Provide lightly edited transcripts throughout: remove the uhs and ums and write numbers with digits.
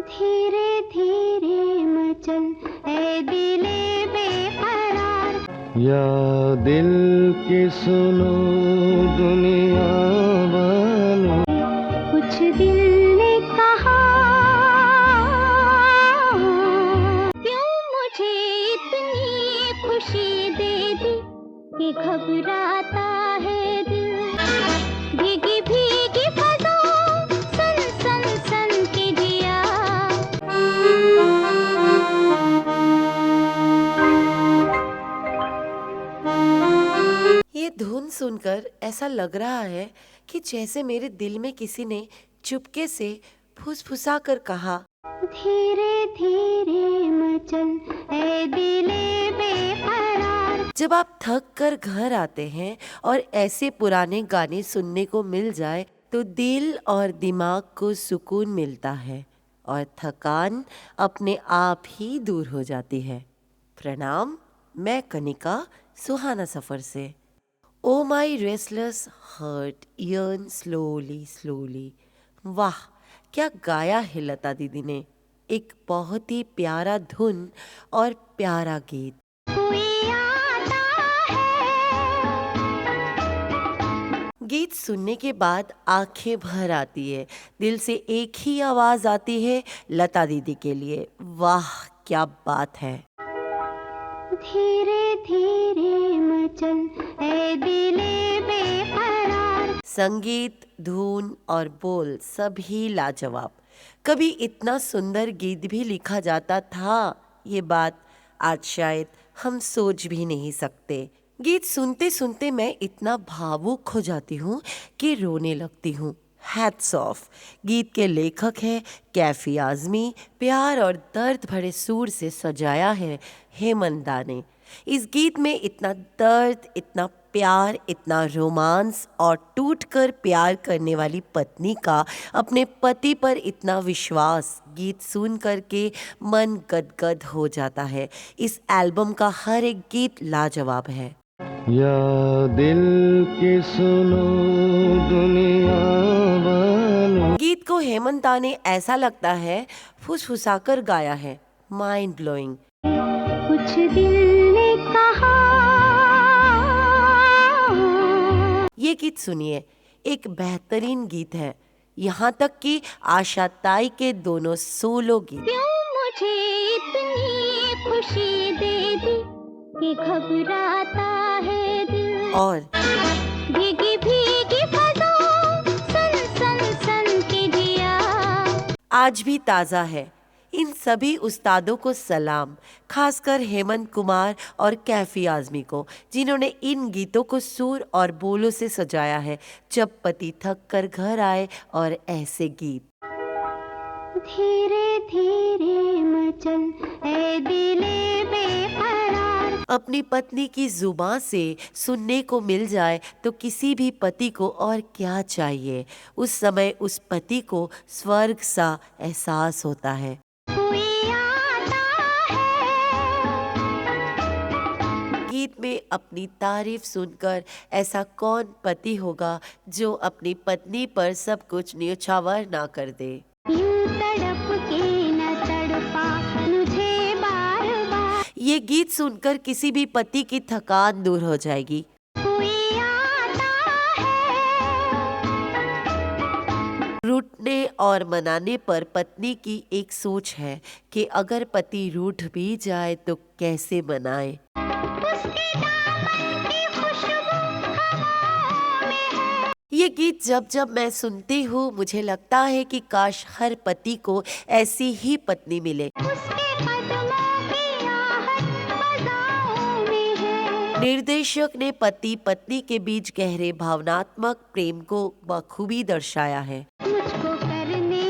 धीरे धीरे मचल ऐ दिले बेकरार, या दिल की सुनो दुनिया वालों, कुछ दिल ने कहा क्यों मुझे इतनी खुशी दे दी कि घबराता है दिल। भीगी भीगी फज़ों सन सन सन के जिया, ये धुन सुनकर ऐसा लग रहा है कि जैसे मेरे दिल में किसी ने चुपके से फुसफुसा कर कहा, धीरे धीरे मचल ऐ दिले बेकरार। जब आप थक कर घर आते हैं और ऐसे पुराने गाने सुनने को मिल जाए तो दिल और दिमाग को सुकून मिलता है और थकान अपने आप ही दूर हो जाती है। प्रणाम, मैं कनिका, सुहाना सफ़र से। Oh my restless heart yearn slowly slowly. वाह, क्या गाया है लता दीदी ने। एक बहुत ही प्यारा धुन और प्यारा गीत। कोई आता है, गीत सुनने के बाद आंखें भर आती है। दिल से एक ही आवाज़ आती है लता दीदी के लिए। वाह, क्या बात है। धीरे धीरे मचल ऐ दिले बेकरार। संगीत, धुन और बोल सभी लाजवाब। कभी इतना सुंदर गीत भी लिखा जाता था, ये बात आज शायद हम सोच भी नहीं सकते। गीत सुनते सुनते मैं इतना भावुक हो जाती हूँ कि रोने लगती हूँ। Hats off. गीत के लेखक हैं कैफी आज़मी। प्यार और दर्द भरे सुर से सजाया है हेमंत दा ने। इस गीत में इतना दर्द, इतना प्यार, इतना रोमांस और टूटकर प्यार करने वाली पत्नी का अपने पति पर इतना विश्वास, गीत सुन करके मन गदगद हो जाता है। इस एल्बम का हर एक गीत लाजवाब है। या दिल की सुनो दुनिया वालों। गीत को हेमंत दा ने ऐसा लगता है फुसफुसाकर गाया है। Mind blowing. कुछ दिल ने कहा, ये गीत सुनिए, एक बेहतरीन गीत है। यहाँ तक कि आशा ताई के दोनों सोलो गीत। क्यों मुझे इतनी खुशी दे दी कि घबराता है दिल। और भीगी भीगी फज़ों सन सन सन के जिया, आज भी ताज़ा है। इन सभी उस्तादों को सलाम, खासकर हेमंत कुमार और कैफी आज़मी को, जिन्होंने इन गीतों को सुर और बोलों से सजाया है। जब पति थक कर घर आए और ऐसे गीत। धीरे धीरे मचल ऐ दिले बेकरार। अपनी पत्नी की जुबान से सुनने को मिल जाए तो किसी भी पति को और क्या चाहिए। उस समय उस पति को स्वर्ग सा एहसास होता है। कोई आता है, गीत में अपनी तारीफ सुनकर ऐसा कौन पति होगा जो अपनी पत्नी पर सब कुछ न्योछावर ना कर दे। यूं तड़प के न तड़पा मुझे बार बार। ये गीत सुनकर किसी भी पति की थकान दूर हो जाएगी। कोई आता है, रूठने और मनाने पर पत्नी की एक सोच है कि अगर पति रूठ भी जाए तो कैसे मनाए। उसके दामन की खुशबू हवाओं में है। ये गीत जब जब मैं सुनती हूँ मुझे लगता है कि काश हर पति को ऐसी ही पत्नी मिले। उसके कदमों की आहट फ़ज़ाओं में है। निर्देशक ने पति पत्नी के बीच गहरे भावनात्मक प्रेम को बखूबी दर्शाया है। मुझको करने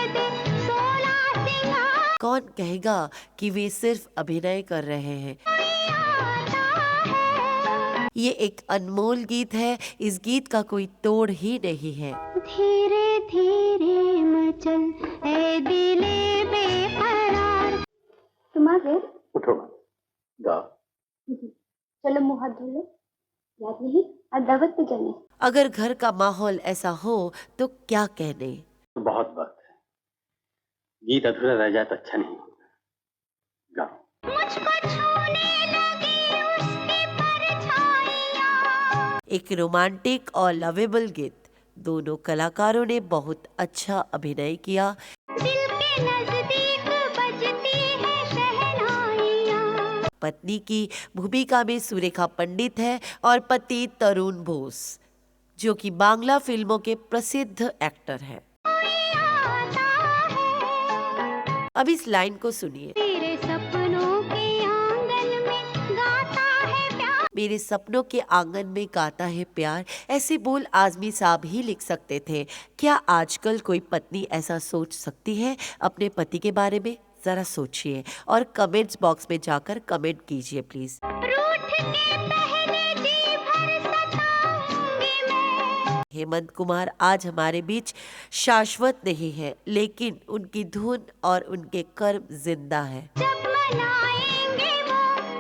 दे 16 सिंगार। कौन कहेगा कि वे सिर्फ अभिनय कर रहे हैं। ये एक अनमोल गीत है। इस गीत का कोई तोड़ ही नहीं है। धीरे धीरे मचल ऐ दिले बेकरार। तुम आ गए? उठो गा। चलो मुँह हाथ धो लो। याद नहीं, अदावत पे जाने। अगर घर का माहौल ऐसा हो तो क्या कहने। तो बहुत वक्त है, गीत अधूरा रह जाए तो अच्छा नहीं होगा। गाओ। मुझको छूने लगी उसकी परछाइयाँ। एक रोमांटिक और लवेबल गीत। दोनों कलाकारों ने बहुत अच्छा अभिनय किया। दिल के नजदीक बजती है शहनाइयाँ। पत्नी की भूमिका में सुरेखा पंडित है और पति तरुण बोस, जो कि बांग्ला फिल्मों के प्रसिद्ध एक्टर हैं। आता है अब इस लाइन को सुनिए। तेरे सपनों के आंगन में गाता है प्यार। मेरे सपनों के आंगन में गाता है प्यार। ऐसे बोल आजमी साहब ही लिख सकते थे। क्या आजकल कोई पत्नी ऐसा सोच सकती है अपने पति के बारे में? जरा सोचिए और कमेंट्स बॉक्स में जाकर कमेंट कीजिए प्लीज। रूठ के पहले जी भर सताऊंगी मैं। हेमंत कुमार आज हमारे बीच शाश्वत नहीं है, लेकिन उनकी धुन और उनके कर्म जिंदा है। जब मनाएंगे वो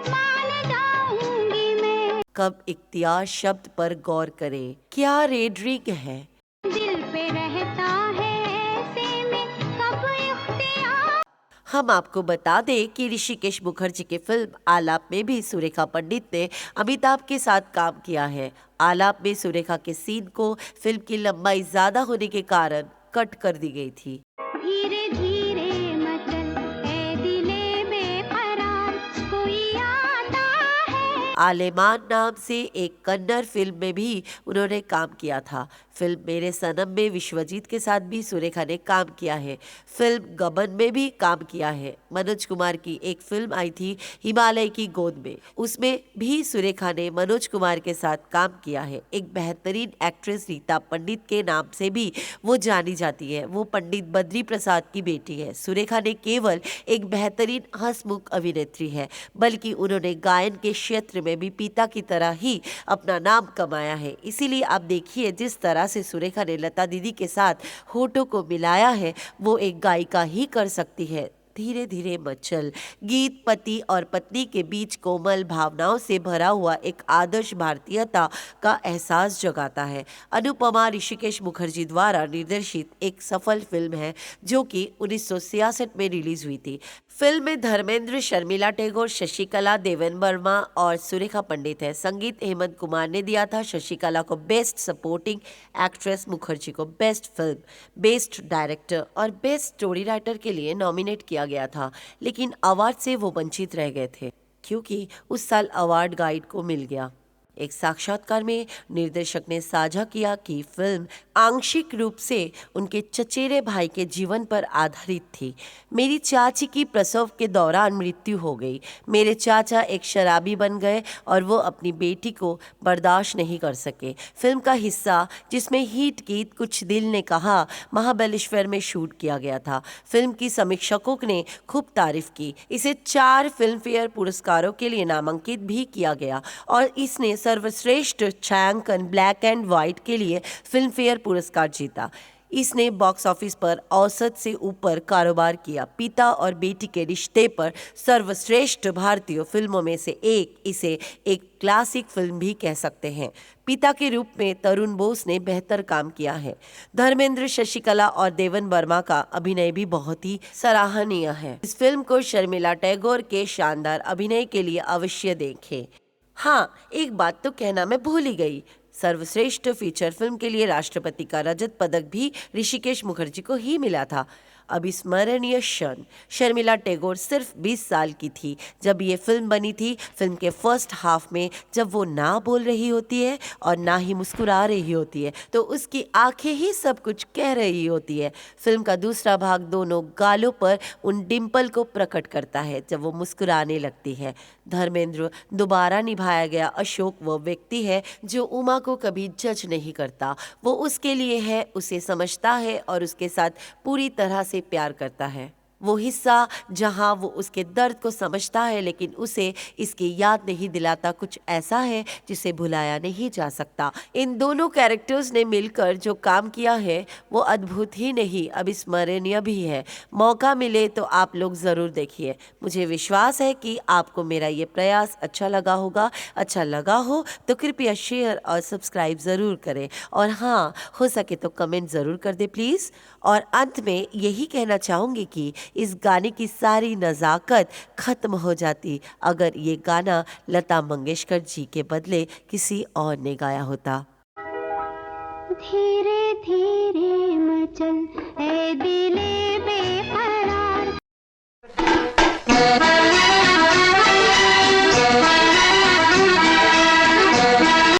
मान जाऊंगी मैं। कब इख्तियार शब्द पर गौर करें। क्या रेड रिंग है? दिल पे रहता है ऐसे में कब इख्तियार। हम आपको बता दें कि ऋषिकेश मुखर्जी की फिल्म आलाप में भी सुरेखा पंडित ने अमिताभ के साथ काम किया है। आलाप में सुरेखा के सीन को फिल्म की लंबाई ज्यादा होने के कारण कट कर दी गई थी। धीरे धीरे मचल ए दिले बेकरार कोई आता है। आलेमान नाम से एक कन्नड़ फिल्म में भी उन्होंने काम किया था। फिल्म मेरे सनम में विश्वजीत के साथ भी सुरेखा ने काम किया है। फिल्म गबन में भी काम किया है। मनोज कुमार की एक फिल्म आई थी हिमालय की गोद में, उसमें भी सुरेखा ने मनोज कुमार के साथ काम किया है। एक बेहतरीन एक्ट्रेस रीता पंडित के नाम से भी वो जानी जाती है। वो पंडित बद्री प्रसाद की बेटी है। सुरेखा ने केवल एक बेहतरीन हंसमुख अभिनेत्री है, बल्कि उन्होंने गायन के क्षेत्र में भी पिता की तरह ही अपना नाम कमाया है। इसीलिए आप देखिए जिस तरह से सुरेखा ने लता दीदी के साथ होठों को मिलाया है, वो एक गायिका ही कर सकती है। धीरे धीरे मचल गीत पति और पत्नी के बीच कोमल भावनाओं से भरा हुआ एक आदर्श भारतीयता का एहसास जगाता है। अनुपमा ऋषिकेश मुखर्जी द्वारा निर्देशित एक सफल फिल्म है जो कि 1966 में रिलीज हुई थी। फिल्म में धर्मेंद्र, शर्मिला टैगोर, शशिकला, देवन वर्मा और सुरेखा पंडित है। संगीत हेमंत कुमार ने दिया था। शशिकला को बेस्ट सपोर्टिंग एक्ट्रेस, मुखर्जी को बेस्ट फिल्म, बेस्ट डायरेक्टर और बेस्ट स्टोरी राइटर के लिए नॉमिनेट किया गया था, लेकिन अवार्ड से वो वंचित रह गए थे क्योंकि उस साल अवार्ड गाइड को मिल गया। एक साक्षात्कार में निर्देशक ने साझा किया कि फिल्म आंशिक रूप से उनके चचेरे भाई के जीवन पर आधारित थी। मेरी चाची की प्रसव के दौरान मृत्यु हो गई। मेरे चाचा एक शराबी बन गए और वो अपनी बेटी को बर्दाश्त नहीं कर सके। फिल्म का हिस्सा जिसमें हिट गीत कुछ दिल ने कहा महाबलेश्वर में शूट किया गया था। फिल्म की समीक्षकों ने खूब तारीफ की। इसे 4 फिल्म फेयर पुरस्कारों के लिए नामांकित भी किया गया और इसने सर्वश्रेष्ठ छायांकन ब्लैक एंड व्हाइट के लिए फिल्म फेयर पुरस्कार जीता। इसने बॉक्स ऑफिस पर औसत से ऊपर कारोबार किया। पिता और बेटी के रिश्ते पर सर्वश्रेष्ठ भारतीय फिल्मों में से इसे एक क्लासिक फिल्म भी कह सकते हैं। पिता के रूप में तरुण बोस ने बेहतर काम किया है। धर्मेंद्र, शशिकला और देवन वर्मा का अभिनय भी बहुत ही सराहनीय है। इस फिल्म को शर्मिला टैगोर के शानदार अभिनय के लिए अवश्य देखें। हाँ, एक बात तो कहना मैं भूल ही गई। सर्वश्रेष्ठ फीचर फिल्म के लिए राष्ट्रपति का रजत पदक भी ऋषिकेश मुखर्जी को ही मिला था। अविस्मरणीय क्षण, शर्मिला टैगोर सिर्फ 20 साल की थी जब ये फिल्म बनी थी। फिल्म के फर्स्ट हाफ में जब वो ना बोल रही होती है और ना ही मुस्कुरा रही होती है तो उसकी आंखें ही सब कुछ कह रही होती है। फिल्म का दूसरा भाग दोनों गालों पर उन डिम्पल को प्रकट करता है जब वो मुस्कुराने लगती है। धर्मेंद्र दोबारा निभाया गया अशोक वो व्यक्ति है जो उमा को कभी जज नहीं करता। वो उसके लिए है, उसे समझता है और उसके साथ पूरी तरह से प्यार करता है। वो हिस्सा जहाँ वो उसके दर्द को समझता है लेकिन उसे इसकी याद नहीं दिलाता कुछ ऐसा है जिसे भुलाया नहीं जा सकता। इन दोनों कैरेक्टर्स ने मिलकर जो काम किया है वो अद्भुत ही नहीं अविस्मरणीय भी है। मौका मिले तो आप लोग ज़रूर देखिए। मुझे विश्वास है कि आपको मेरा ये प्रयास अच्छा लगा होगा। अच्छा लगा हो तो कृपया शेयर और सब्सक्राइब ज़रूर करें और हाँ, हो सके तो कमेंट ज़रूर कर दे प्लीज़। और अंत में यही कहना चाहूँगी कि इस गाने की सारी नज़ाकत ख़त्म हो जाती अगर ये गाना लता मंगेशकर जी के बदले किसी और ने गाया होता। धीरे धीरे मचल ए दिले बेकरार।